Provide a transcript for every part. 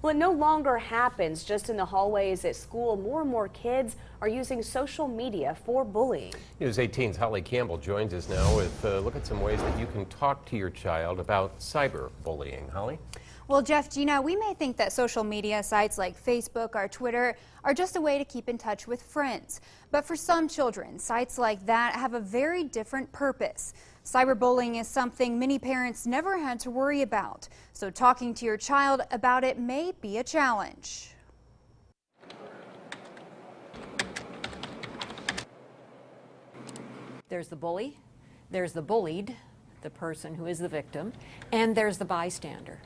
Well, it no longer happens just in the hallways at school. More and more kids are using social media for bullying. News 18's Holly Campbell joins us now with a look at some ways that you can talk to your child about cyberbullying. Holly? Well, Jeff, Gina, we may think that social media sites like Facebook or Twitter are just a way to keep in touch with friends. But for some children, sites like that have a very different purpose. Cyberbullying is something many parents never had to worry about. So talking to your child about it may be a challenge. There's the bully, there's the bullied, the person who is the victim, and there's the bystander.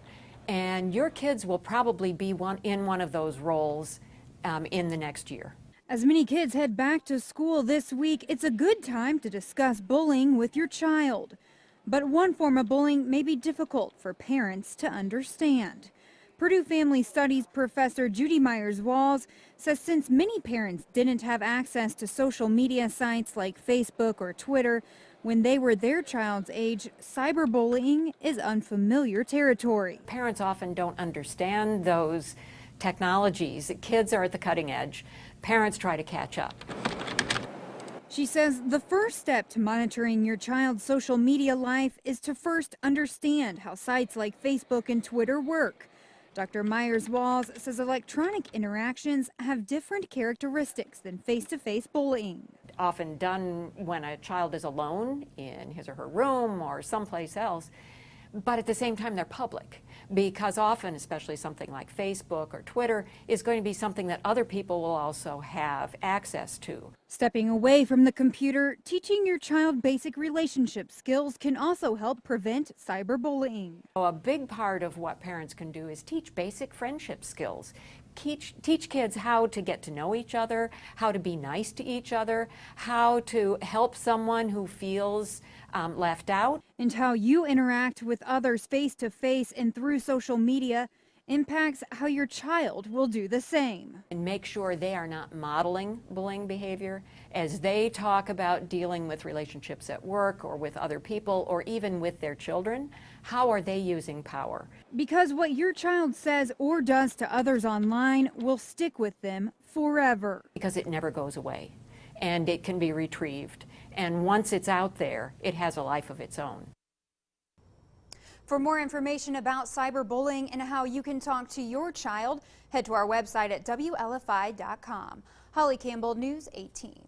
And your kids will probably be in one of those roles in the next year. As many kids head back to school this week, it's a good time to discuss bullying with your child. But one form of bullying may be difficult for parents to understand. Purdue Family Studies professor Judy Myers-Walls says since many parents didn't have access to social media sites like Facebook or Twitter when they were their child's age, cyberbullying is unfamiliar territory. Parents often don't understand those technologies. Kids are at the cutting edge. Parents try to catch up. She says the first step to monitoring your child's social media life is to first understand how sites like Facebook and Twitter work. Dr. Myers-Walls says electronic interactions have different characteristics than face-to-face bullying. Often done when a child is alone in his or her room or someplace else, but at the same time they're public, because often, especially something like Facebook or Twitter, is going to be something that other people will also have access to. Stepping away from the computer, teaching your child basic relationship skills can also help prevent cyberbullying. A big part of what parents can do is teach basic friendship skills. Teach kids how to get to know each other, how to be nice to each other, how to help someone who feels left out. And how you interact with others face-to-face and through social media impacts how your child will do the same. And make sure they are not modeling bullying behavior as they talk about dealing with relationships at work or with other people or even with their children. How are they using power? Because what your child says or does to others online will stick with them forever. Because it never goes away and it can be retrieved. And once it's out there, it has a life of its own. For more information about cyberbullying and how you can talk to your child, head to our website at WLFI.com. Holly Campbell, News 18.